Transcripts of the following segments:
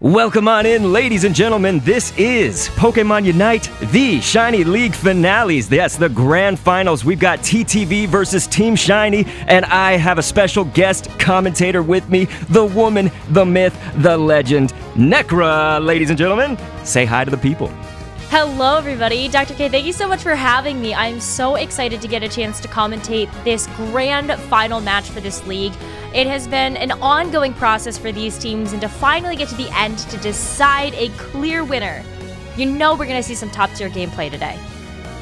Welcome on in, ladies and gentlemen. This is Pokemon Unite, the Shiny League finales. Yes, the grand finals. We've got TTV versus Team Shiny, and I have a special guest commentator with me, the woman, the myth, the legend, Nekkra. Ladies and gentlemen, say hi to the people. Hello everybody, Dr. K, thank you so much for having me. I'm so excited to get a chance to commentate this grand final match for this league. It has been an ongoing process for these teams, and to finally get to the end to decide a clear winner, you know we're going to see some top-tier gameplay today.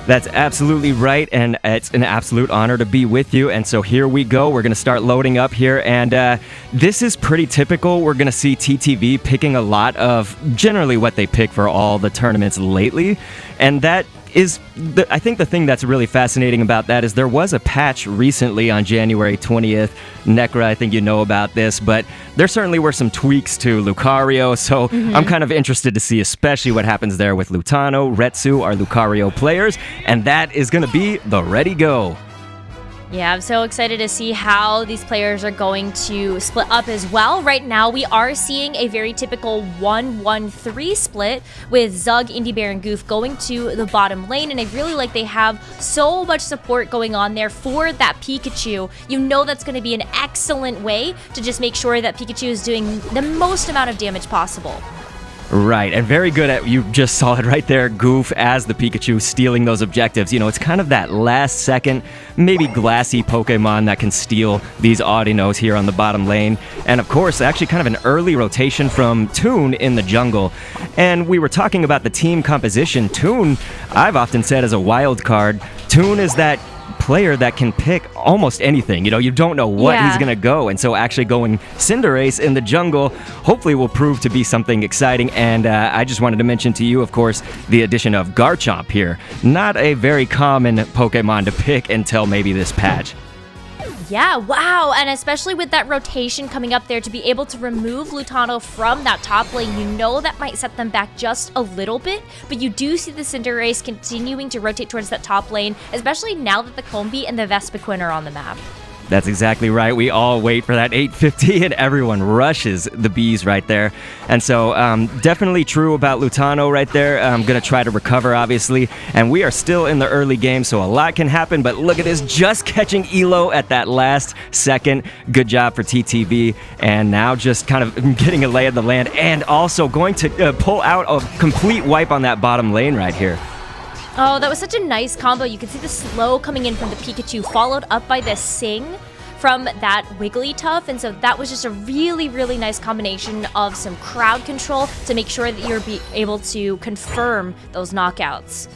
That's absolutely right, and it's an absolute honor to be with you. And so here we go. We're going to start loading up here, and this is pretty typical. We're going to see TTV picking a lot of generally what they pick for all the tournaments lately, and that is, I think the thing that's really fascinating about that is there was a patch recently on January 20th. Nekkra, I think you know about this, but there certainly were some tweaks to Lucario, so I'm kind of interested to see especially what happens there with Lutano, Retsu, our Lucario players, and that is going to be the ready go. Yeah, I'm so excited to see how these players are going to split up as well. Right now, we are seeing a very typical 1-1-3 split with Zug, Indie Bear, and Goof going to the bottom lane. And I really like they have so much support going on there for that Pikachu. You know that's going to be an excellent way to just make sure that Pikachu is doing the most amount of damage possible. Right, and very good at, you just saw it right there, Goof as the Pikachu stealing those objectives. You know, it's kind of that last second, maybe glassy Pokemon that can steal these Audinos here on the bottom lane. And of course, actually kind of an early rotation from Toon in the jungle. And we were talking about the team composition. Toon, I've often said, as a wild card. Toon is that player that can pick almost anything. You know, you don't know what he's going to go. And so actually going Cinderace in the jungle hopefully will prove to be something exciting. And I just wanted to mention to you, of course, the addition of Garchomp here. Not a very common Pokemon to pick until maybe this patch. Yeah, wow, and especially with that rotation coming up there, to be able to remove Lutano from that top lane, you know that might set them back just a little bit, but you do see the Cinderace continuing to rotate towards that top lane, especially now that the Combee and the Vespiquen are on the map. That's exactly right. We all wait for that 850 and everyone rushes the bees right there. And so definitely true about Lutano right there. I'm going to try to recover, obviously. And we are still in the early game, so a lot can happen. But look at this, just catching Elo at that last second. Good job for TTV. And now just kind of getting a lay of the land and also going to pull out a complete wipe on that bottom lane right here. Oh, that was such a nice combo. You can see the slow coming in from the Pikachu, followed up by the Sing from that Wigglytuff. And so that was just a really, really nice combination of some crowd control to make sure that you're able to confirm those knockouts.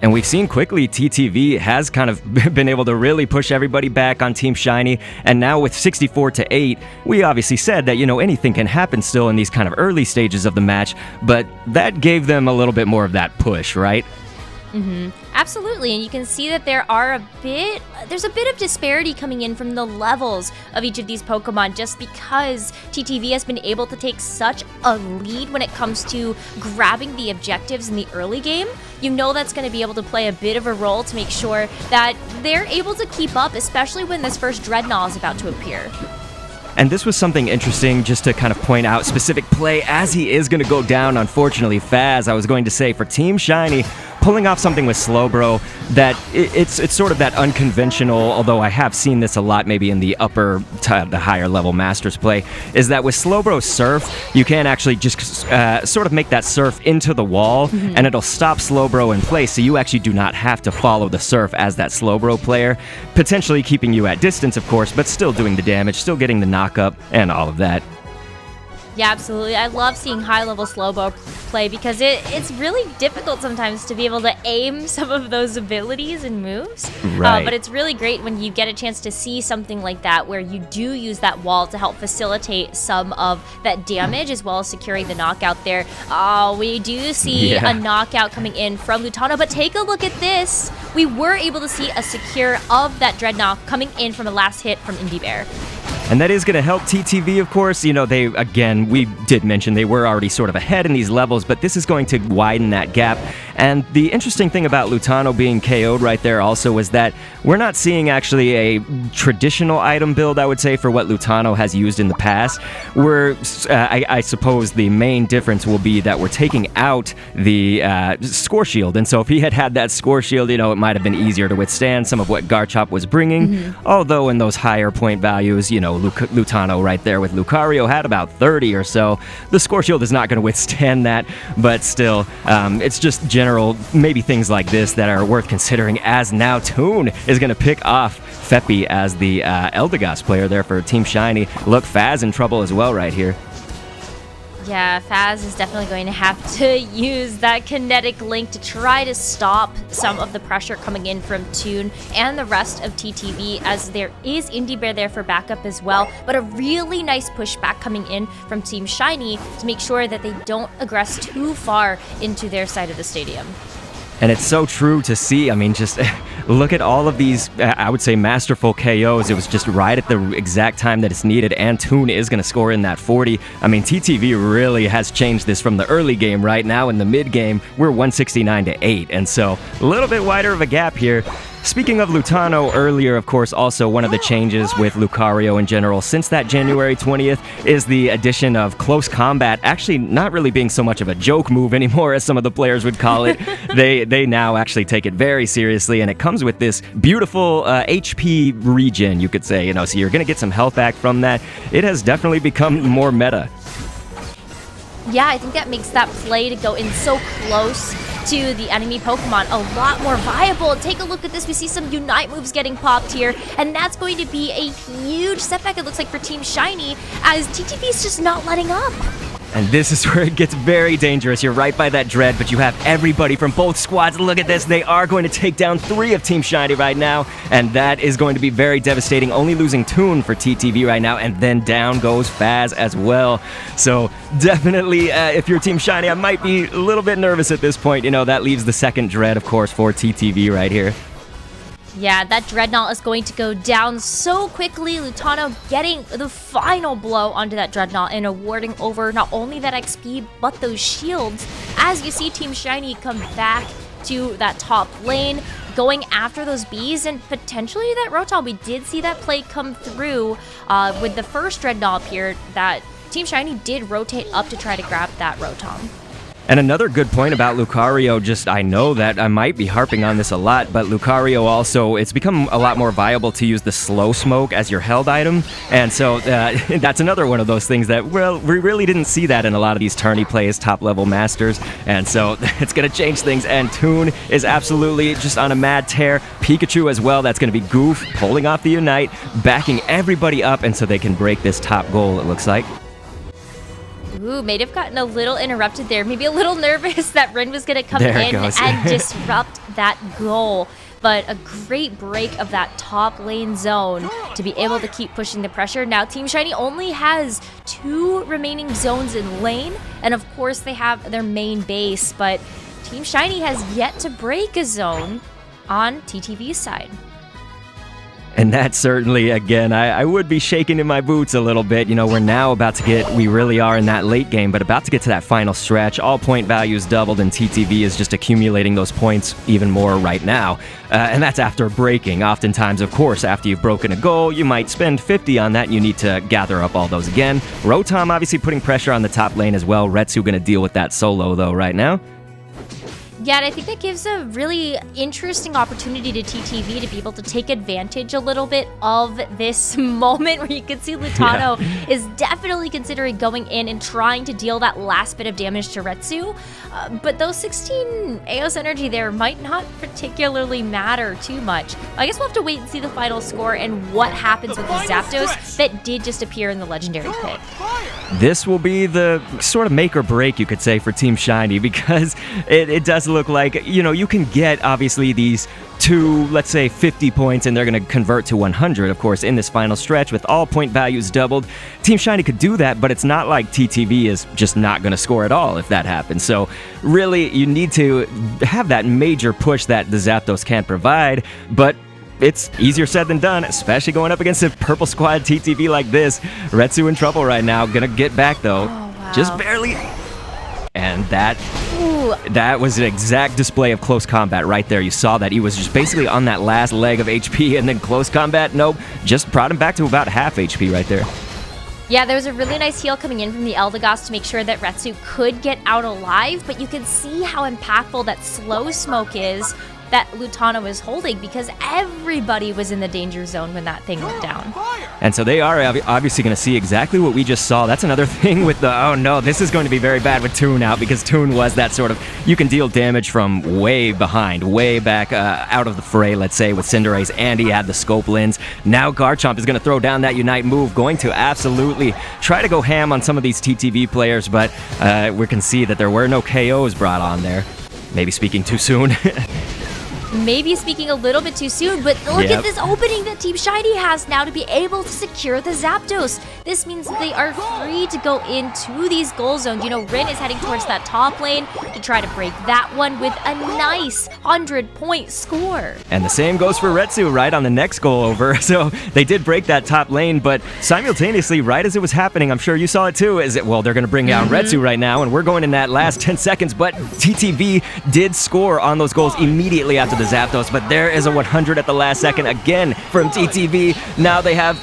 And we've seen quickly TTV has kind of been able to really push everybody back on Team Shiny. And now with 64-8, we obviously said that, you know, anything can happen still in these kind of early stages of the match. But that gave them a little bit more of that push, right? Absolutely, and you can see that there's a bit of disparity coming in from the levels of each of these Pokemon, just because TTV has been able to take such a lead when it comes to grabbing the objectives in the early game. You know that's going to be able to play a bit of a role to make sure that they're able to keep up, especially when this first Dreadnaw is about to appear. And this was something interesting just to kind of point out specific play as he is going to go down, unfortunately. Faz, I was going to say, for Team Shiny, pulling off something with Slowbro that it's sort of that unconventional, although I have seen this a lot maybe in the the higher level Masters play, is that with Slowbro Surf, you can actually just sort of make that Surf into the wall, and it'll stop Slowbro in place, so you actually do not have to follow the Surf as that Slowbro player, potentially keeping you at distance, of course, but still doing the damage, still getting the knock-up, and all of that. Yeah, absolutely. I love seeing high-level Slowbro play because it's really difficult sometimes to be able to aim some of those abilities and moves. Right. But it's really great when you get a chance to see something like that where you do use that wall to help facilitate some of that damage as well as securing the knockout there. Oh, we do see a knockout coming in from Lutano, but take a look at this. We were able to see a secure of that Dreadnaw coming in from a last hit from Indie Bear. And that is going to help TTV, of course. You know, we did mention they were already sort of ahead in these levels, but this is going to widen that gap. And the interesting thing about Lutano being KO'd right there also is that we're not seeing actually a traditional item build, I would say, for what Lutano has used in the past. I suppose the main difference will be that we're taking out the score shield. And so if he had that score shield, it might have been easier to withstand some of what Garchomp was bringing. Although in those higher point values, Lutano right there with Lucario had about 30 or so. The score shield is not going to withstand that, but still, it's just general, maybe things like this that are worth considering, as now Toon is going to pick off Feppy as the Eldegoss player there for Team Shiny. Look, Faz in trouble as well right here. Yeah, Faz is definitely going to have to use that kinetic link to try to stop some of the pressure coming in from Toon and the rest of TTV, as there is Indie Bear there for backup as well, but a really nice pushback coming in from Team Shiny to make sure that they don't aggress too far into their side of the stadium. And it's so true to see. I mean, just look at all of these, I would say, masterful KOs. It was just right at the exact time that it's needed, and Toon is going to score in that 40. I mean, TTV really has changed this from the early game. Right now in the mid game, we're 169-8, and so a little bit wider of a gap here. Speaking of Lutano, earlier, of course, also one of the changes with Lucario in general since that January 20th is the addition of close combat, actually not really being so much of a joke move anymore, as some of the players would call it. They now actually take it very seriously, and it comes with this beautiful HP regen, you could say, so you're going to get some health back from that. It has definitely become more meta. Yeah, I think that makes that play to go in so close to the enemy Pokemon a lot more viable. Take a look at this. We see some Unite moves getting popped here, and that's going to be a huge setback, it looks like, for Team Shiny, as TTV is just not letting up. And this is where it gets very dangerous. You're right by that Dread, but you have everybody from both squads. Look at this. They are going to take down 3 of Team Shiny right now, and that is going to be very devastating. Only losing Toon for TTV right now, and then down goes Faz as well. So definitely, if you're Team Shiny, I might be a little bit nervous at this point. That leaves the second Dread, of course, for TTV right here. Yeah, that Dreadnaw is going to go down so quickly. Lutano getting the final blow onto that Dreadnaw and awarding over not only that XP, but those shields. As you see Team Shiny come back to that top lane, going after those bees and potentially that Rotom. We did see that play come through with the first Dreadnaw appeared, that Team Shiny did rotate up to try to grab that Rotom. And another good point about Lucario, I know that I might be harping on this a lot, but Lucario also, it's become a lot more viable to use the slow smoke as your held item. And so that's another one of those things that, well, we really didn't see that in a lot of these tourney plays, top-level masters. And so it's going to change things. And Toon is absolutely just on a mad tear. Pikachu as well, that's going to be Goof pulling off the Unite, backing everybody up, and so they can break this top goal, it looks like. Ooh, may have gotten a little interrupted there. Maybe a little nervous that Rin was going to come in and disrupt that goal. But a great break of that top lane zone to be able to keep pushing the pressure. Now, Team Shiny only has 2 remaining zones in lane. And of course, they have their main base. But Team Shiny has yet to break a zone on TTV's side. And that certainly, again, I would be shaking in my boots a little bit. We're now about to we really are in that late game, but about to get to that final stretch. All point values doubled, and TTV is just accumulating those points even more right now. And that's after breaking. Oftentimes, of course, after you've broken a goal, you might spend 50 on that, and you need to gather up all those again. Rotom obviously putting pressure on the top lane as well. Retsu going to deal with that solo, though, right now. Yeah, and I think that gives a really interesting opportunity to TTV to be able to take advantage a little bit of this moment where you can see Lutano is definitely considering going in and trying to deal that last bit of damage to Retsu. But those 16 Eos energy there might not particularly matter too much. I guess we'll have to wait and see the final score and what happens with the Zapdos that did just appear in the Legendary Pit. This will be the sort of make or break, you could say, for Team Shiny, because it does look like, you can get, obviously, these 2, let's say, 50 points, and they're going to convert to 100, of course, in this final stretch with all point values doubled. Team Shiny could do that, but it's not like TTV is just not going to score at all if that happens. So, really, you need to have that major push that the Zapdos can't provide, but it's easier said than done, especially going up against a purple squad TTV like this. Retsu in trouble right now. Gonna get back, though. Oh, wow. Just barely. And that was an exact display of close combat right there. You saw that he was just basically on that last leg of HP, and then close combat, nope, just brought him back to about half HP right there. Yeah, there was a really nice heal coming in from the Eldegoss to make sure that Retsu could get out alive, but you can see how impactful that slow smoke is that Lutana was holding, because everybody was in the danger zone when that thing went down. And so they are obviously going to see exactly what we just saw. That's another thing with the, oh no, this is going to be very bad with Toon out, because Toon was that sort of, you can deal damage from way behind, way back out of the fray, let's say, with Cinderace, and he had the Scope Lens. Now Garchomp is going to throw down that Unite move, going to absolutely try to go ham on some of these TTV players, but we can see that there were no KOs brought on there. Maybe speaking too soon. Maybe speaking a little bit too soon, but look at this opening that Team Shiny has now to be able to secure the Zapdos. This means that they are free to go into these goal zones. You know, Rin is heading towards that top lane to try to break that one with a nice 100-point score. And the same goes for Retsu right on the next goal over. So they did break that top lane, but simultaneously, right as it was happening, I'm sure you saw it too, is it, well, they're going to bring down Retsu right now, and we're going in that last 10 seconds, but TTV did score on those goals immediately after the Zapdos, but there is a 100 at the last second again from TTV. Now they have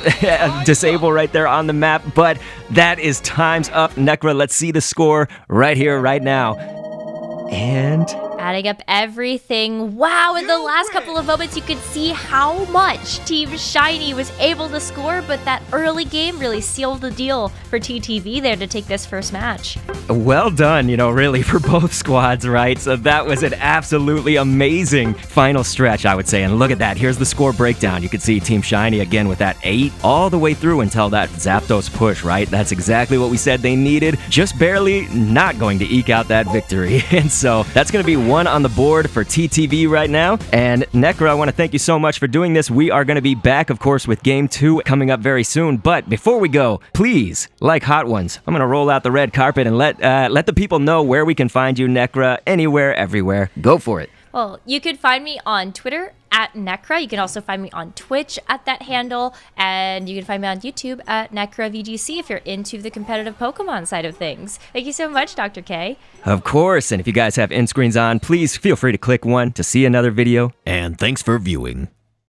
Disable right there on the map, but that is time's up. Nekkra, let's see the score right here, right now. And adding up everything. Wow, in the last couple of moments, you could see how much Team Shiny was able to score, but that early game really sealed the deal for TTV there to take this first match. Well done, you know, really, for both squads, right? So that was an absolutely amazing final stretch, I would say. And look at that. Here's the score breakdown. You can see Team Shiny again with that 8 all the way through until that Zapdos push, right? That's exactly what we said they needed. Just barely not going to eke out that victory. And so that's going to be 1 on the board for TTV right now. And Nekkra, I want to thank you so much for doing this. We are going to be back, of course, with Game 2 coming up very soon. But before we go, please, like hot ones, I'm going to roll out the red carpet and let the people know where we can find you, Nekkra, anywhere, everywhere. Go for it. Well, you could find me on Twitter at Nekkra. You can also find me on Twitch at that handle, and you can find me on YouTube at NekkraVGC if you're into the competitive Pokemon side of things. Thank you so much, Dr. K. Of course, and if you guys have end screens on, please feel free to click one to see another video. And thanks for viewing.